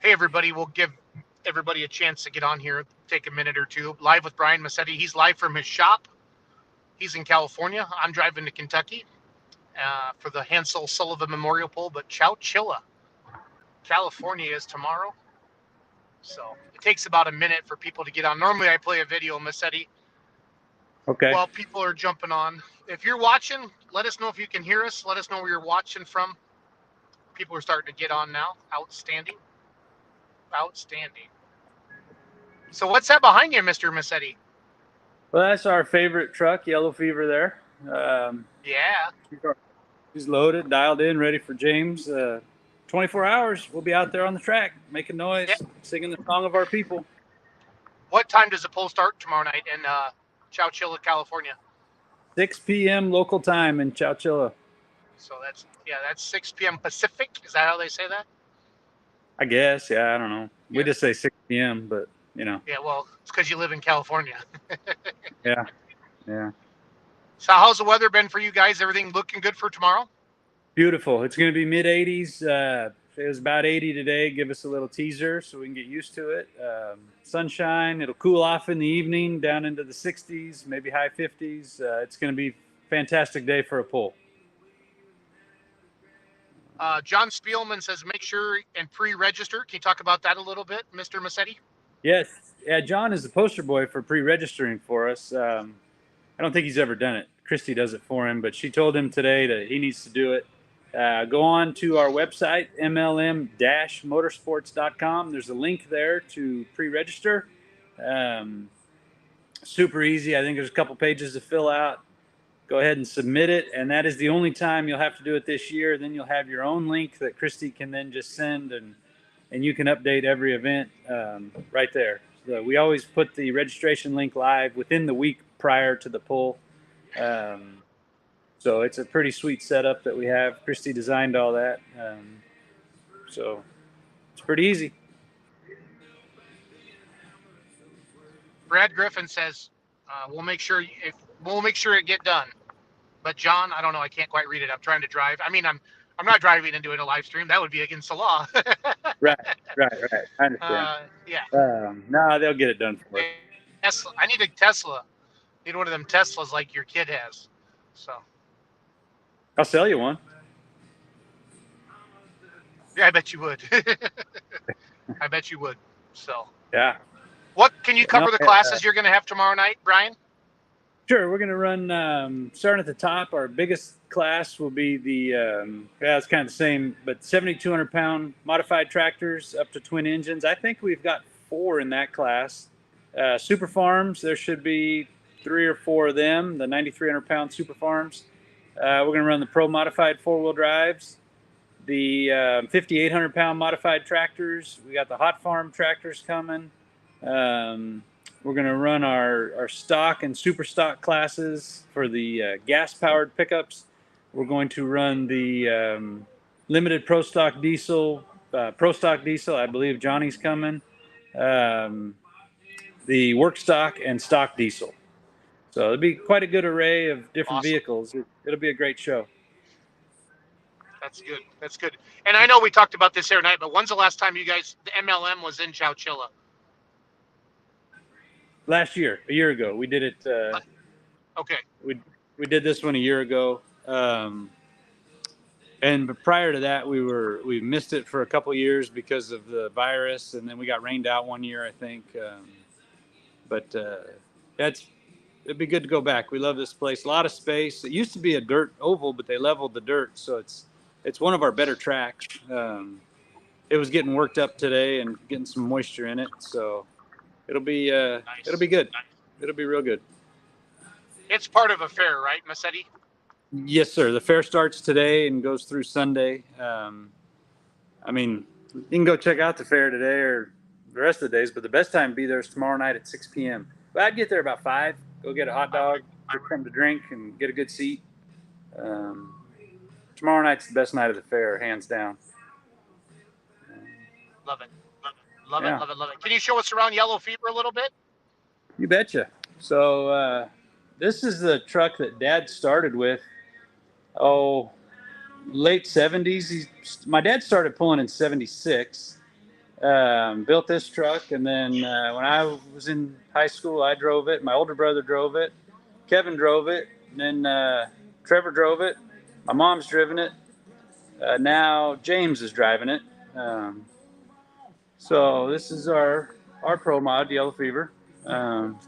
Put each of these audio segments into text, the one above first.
Hey, everybody, we'll give everybody a chance to get on here, take a minute or two. Live with Brian Massetti. He's live from his shop. He's in California. I'm driving to Kentucky for the Hansel Sullivan Memorial Poll, but Chowchilla, California is tomorrow. So it takes about a minute for people to get on. Normally, I play a video, Massetti, Okay. while people are jumping on. If you're watching, let us know if you can hear us. Let us know where you're watching from. People are starting to get on now. Outstanding. Outstanding. So what's that behind you, Mr. Massetti? Well, that's our favorite truck, Yellow Fever there. Yeah. He's loaded, dialed in, ready for James. 24 hours, we'll be out there on the track, making noise, Yeah. singing the song of our people. What time does the poll start tomorrow night in Chowchilla, California? 6 p.m. local time in Chowchilla. So that's 6 p.m. Pacific. Is that how they say that? I guess, yeah, I don't know. Yeah. We just say 6 p.m., but, you know. Yeah, well, it's because you live in California. Yeah. So how's the weather been for you guys? Everything looking good for tomorrow? Beautiful. It's going to be mid-80s. It was about 80 today. Give us a little teaser so we can get used to it. Sunshine. It'll cool off in the evening down into the 60s, maybe high 50s. It's going to be a fantastic day for a poll. John Spielman says make sure and pre-register. Can you talk about that a little bit, Mr. Massetti? Yes. Yeah, John is the poster boy for pre-registering for us. I don't think he's ever done it. Christy does it for him, but she told him today that he needs to do it. Go on to our website, mlm-motorsports.com. There's a link there to pre-register. Super easy. I think there's a couple pages to fill out. Go ahead and submit it, and that is the only time you'll have to do it this year. Then you'll have your own link that Christy can then just send, and you can update every event right there. So we always put the registration link live within the week prior to the poll. So it's a pretty sweet setup that we have. Christy designed all that. So it's pretty easy. Brad Griffin says we'll make sure it get done. But John, I don't know. I can't quite read it. I'm trying to drive. I mean, I'm not driving and doing a live stream. That would be against the law. Right. I understand. Yeah. No, they'll get it done for us. Tesla. I need a Tesla. I need one of them Teslas like your kid has. So. I'll sell you one. Yeah, I bet you would. I bet you would. So. Yeah. What can you cover the classes you're going to have tomorrow night, Brian? Sure. We're going to run, starting at the top, our biggest class will be it's kind of the same, but 7,200 pound modified tractors up to twin engines. I think we've got 4 in that class. Super farms, there should be 3 or 4 of them, the 9,300 pound super farms. We're going to run the pro modified 4-wheel drives, the 5,800 pound modified tractors. We got the hot farm tractors coming. We're going to run our stock and super stock classes for the gas-powered pickups. We're going to run the limited pro stock diesel. I believe Johnny's coming. The work stock and stock diesel. So it'll be quite a good array of different vehicles. It'll be a great show. That's good. That's good. And I know we talked about this here tonight, but when's the last time the MLM was in Chowchilla? Last year, a year ago, we did it. Okay. We did this one a year ago, and prior to that, we missed it for a couple of years because of the virus, and then we got rained out one year, I think. It'd be good to go back. We love this place. A lot of space. It used to be a dirt oval, but they leveled the dirt, so it's one of our better tracks. It was getting worked up today and getting some moisture in it, so. It'll be nice. It'll be good. Nice. It'll be real good. It's part of a fair, right, Massetti? Yes, sir. The fair starts today and goes through Sunday. I mean, you can go check out the fair today or the rest of the days, but the best time to be there is tomorrow night at 6 p.m. But I'd get there about 5, go get a hot dog, get something to drink, and get a good seat. Tomorrow night's the best night of the fair, hands down. Love it. Love it. Can you show us around Yellow Fever a little bit? You betcha. So this is the truck that Dad started with, late 70s. My dad started pulling in 76, Built this truck, and then when I was in high school, I drove it. My older brother drove it. Kevin drove it. And then Trevor drove it. My mom's driven it. Now James is driving it. Um, so this is our pro mod, Yellow Fever. Um,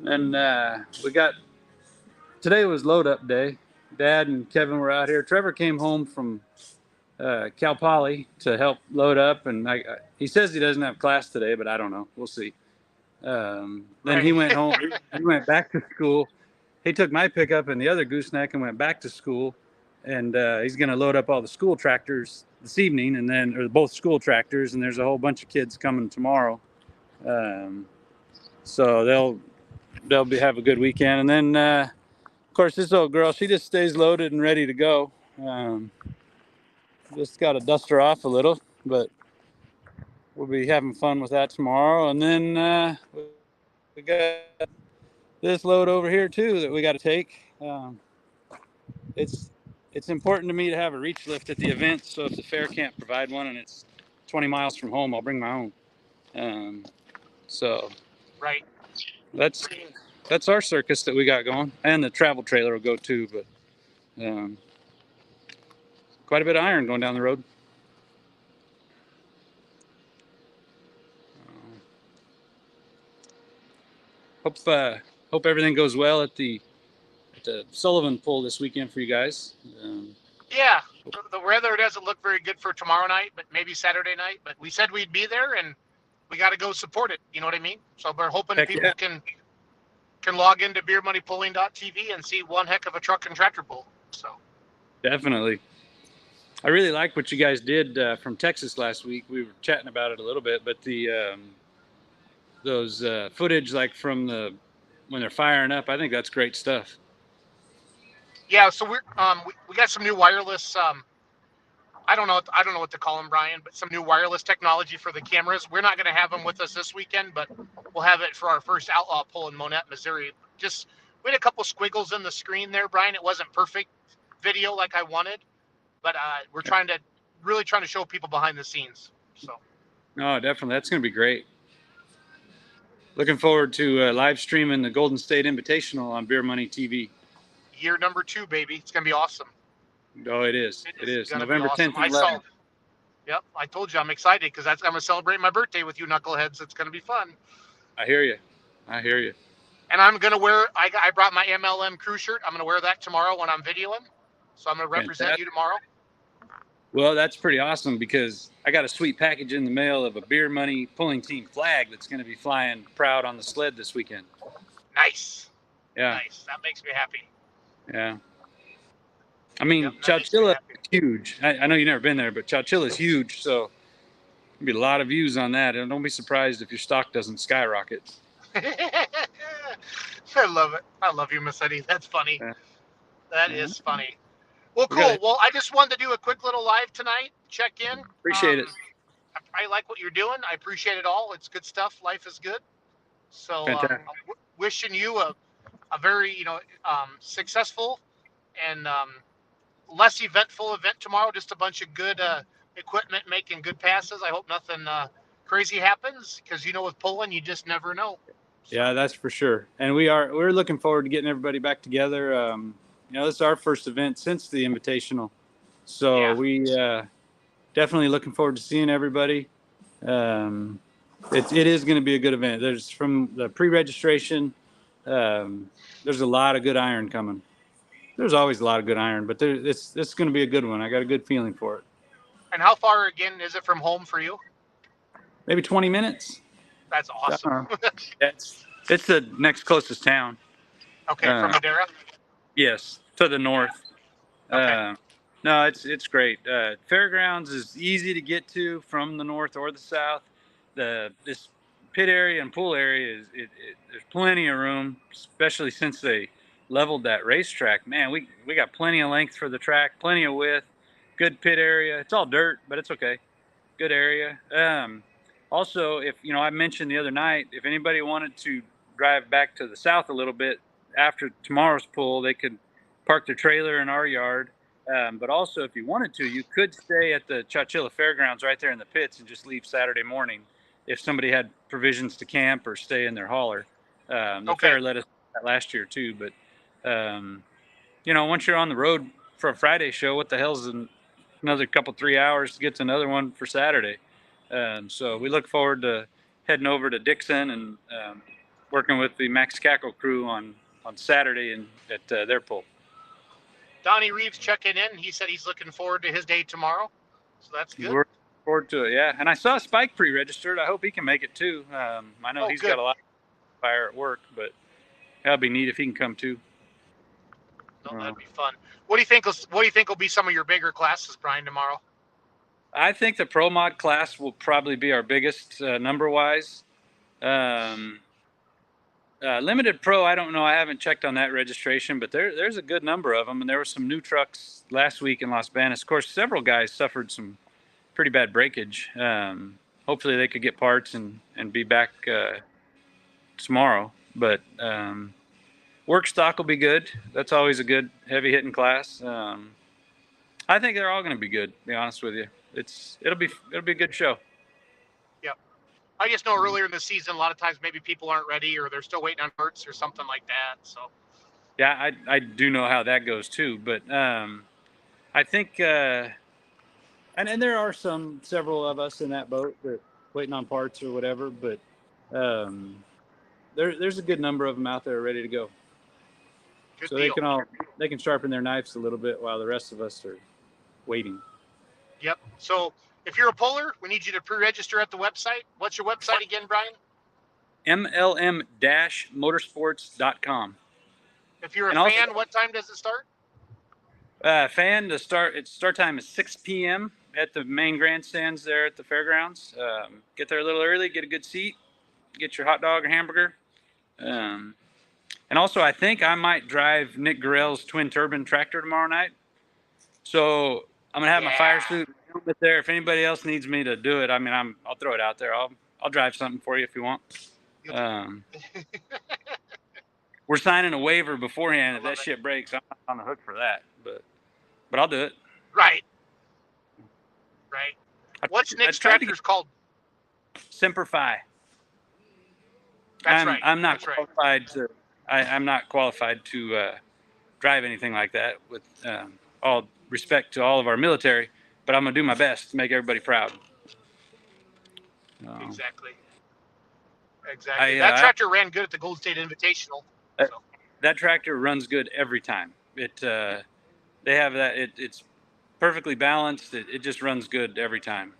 and we got today was load up day. Dad and Kevin were out here. Trevor came home from Cal Poly to help load up, and he says he doesn't have class today, but I don't know. We'll see. Then he Right. went home. He went back to school. He took my pickup and the other gooseneck and went back to school. And he's going to load up all the school tractors this evening, and then or both school tractors. And there's a whole bunch of kids coming tomorrow, so they'll have a good weekend. And then of course this old girl, she just stays loaded and ready to go. Just got to dust her off a little, but we'll be having fun with that tomorrow. And then we got this load over here too that we got to take. It's important to me to have a reach lift at the event, so if the fair can't provide one and it's 20 miles from home, I'll bring my own. So Right. that's our circus that we got going, and the travel trailer will go too. But quite a bit of iron going down the road. Hope everything goes well at the Sullivan Pool this weekend for you guys. Yeah. The weather doesn't look very good for tomorrow night, but maybe Saturday night. But we said we'd be there, and we got to go support it. You know what I mean? So we're hoping Heck people yeah. can log into beermoneypulling.tv and see one heck of a truck and tractor pull. So Definitely. I really like what you guys did from Texas last week. We were chatting about it a little bit, but those footage like from when they're firing up, I think that's great stuff. yeah, so we got some new wireless. I don't know what to call them, Brian, but some new wireless technology for the cameras. We're not going to have them with us this weekend, but we'll have it for our first outlaw pull in Monette, Missouri. Just we had a couple squiggles in the screen there, Brian. It wasn't perfect video like I wanted, but we're really trying to show people behind the scenes. So. No, definitely, that's going to be great. Looking forward to live streaming the Golden State Invitational on Beer Money TV. Year number 2, baby. It's gonna be awesome. Oh, it is. It is. Gonna November be awesome. 10th and 11th. Yep, I told you I'm excited because I'm gonna celebrate my birthday with you knuckleheads. It's gonna be fun. I hear you. And I'm gonna wear. I brought my MLM crew shirt. I'm gonna wear that tomorrow when I'm videoing. So I'm gonna represent you tomorrow. Well, that's pretty awesome because I got a sweet package in the mail of a Beer Money pulling team flag that's going to be flying proud on the sled this weekend. Nice. Yeah. Nice. That makes me happy. Yeah. I mean, Chowchilla is huge. I know you've never been there, but Chowchilla is huge, so there'll be a lot of views on that. And don't be surprised if your stock doesn't skyrocket. I love it. I love you, Massetti. That's funny. Yeah. That is funny. Well, cool. Well, I just wanted to do a quick little live tonight. Check in. Appreciate it. I like what you're doing. I appreciate it all. It's good stuff. Life is good. So I'm wishing you a very successful and less eventful event tomorrow. Just a bunch of good equipment making good passes. I hope nothing crazy happens because with pulling you just never know. So. Yeah, that's for sure. And we're looking forward to getting everybody back together. This is our first event since the Invitational, so we definitely looking forward to seeing everybody. It is going to be a good event. There's from the pre-registration. There's a lot of good iron coming. There's always a lot of good iron, but this is going to be a good one. I got a good feeling for it. And how far again is it from home for you? Maybe 20 minutes. That's awesome. It's the next closest town. Okay, from Madera? Yes, to the north. Okay. No, it's great. Fairgrounds is easy to get to from the north or the south. This pit area and pool area there's plenty of room, especially since they leveled that racetrack. Man, we got plenty of length for the track, plenty of width, good pit area. It's all dirt, but it's okay. Good area. Also, if I mentioned the other night, if anybody wanted to drive back to the south a little bit after tomorrow's pull, they could park their trailer in our yard But also, if you wanted to, you could stay at the Chowchilla Fairgrounds right there in the pits and just leave Saturday morning if somebody had provisions to camp or stay in their hauler. The Okay. fair let us do that last year too. But, once you're on the road for a Friday show, what the hell's another couple, 3 hours to get to another one for Saturday? So we look forward to heading over to Dixon and working with the Max Cackle crew on Saturday and at their pull. Donnie Reeves checking in. He said he's looking forward to his day tomorrow. So that's good. We're looking forward to it, yeah. And I saw Spike pre-registered. I hope he can make it too. I know he's got a lot of fire at work, but that'd be neat if he can come too. No, that'd be fun. What do you think will be some of your bigger classes, Brian, tomorrow? I think the Pro Mod class will probably be our biggest number-wise. Limited Pro, I don't know. I haven't checked on that registration, but there's a good number of them. And there were some new trucks last week in Las Banas. Of course, several guys suffered some pretty bad breakage. Hopefully they could get parts and be back tomorrow. But work stock will be good. That's always a good heavy hitting class. I think they're all going to be good, to be honest with you. It'll be a good show. Yep. I just know earlier in the season, a lot of times maybe people aren't ready or they're still waiting on parts or something like that. So. Yeah, I do know how that goes too. But I think, and there are several of us in that boat that waiting on parts or whatever. But there's a good number of them out there ready to go. Good so deal. they can sharpen their knives a little bit while the rest of us are waiting. Yep. So if you're a puller, we need you to pre-register at the website. What's your website again, Brian? MLM-motorsports.com. If you're a fan, what time does it start? Its start time is 6 p.m. at the main grandstands there at the fairgrounds. Get there a little early, get a good seat, get your hot dog or hamburger. And also, I think I might drive Nick Gorell's twin turbine tractor tomorrow night. So I'm gonna have my fire suit helmet there. If anybody else needs me to do it, I mean, I'll throw it out there. I'll drive something for you if you want. We're signing a waiver beforehand. If that shit breaks, I'm not on the hook for that. But I'll do it. Right. What's Nick's tractor's called? Semper Fi. That's right. I'm not qualified to. I'm not qualified to drive anything like that. With all respect to all of our military, but I'm gonna do my best to make everybody proud. Exactly. That tractor ran good at the Gold State Invitational. That tractor runs good every time. They have that. It's perfectly balanced. It just runs good every time.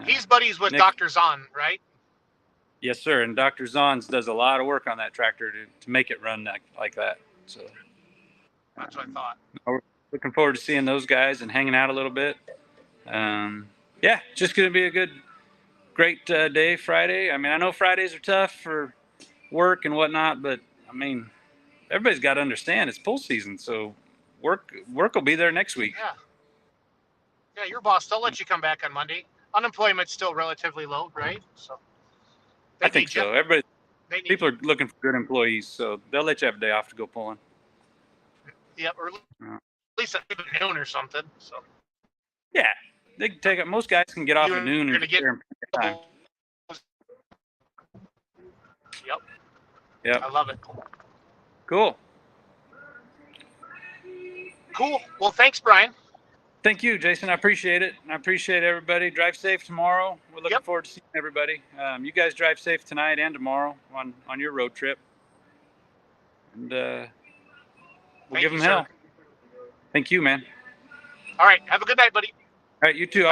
He's buddies with Dr. Zahn, right? Yes, sir. And Dr. Zahns does a lot of work on that tractor to make it run like that. So that's what I thought. We're looking forward to seeing those guys and hanging out a little bit. Yeah, just going to be a great day Friday. I mean, I know Fridays are tough for work and whatnot, but I mean, everybody's got to understand it's pool season, so work will be there next week. Yeah, your boss, they'll let you come back on Monday. Unemployment's still relatively low, right? So I think so. People are looking for good employees, so they'll let you have a day off to go pulling. Yep, or at least at noon or something. So yeah, they can take it. Most guys can get off at noon and get there in time. Yep. I love it. Cool. Well, thanks, Brian. Thank you, Jason. I appreciate it. I appreciate everybody. Drive safe tomorrow. We're looking forward to seeing everybody. You guys drive safe tonight and tomorrow on your road trip. And we'll give them hell. Thank you, man. All right. Have a good night, buddy. All right, you too.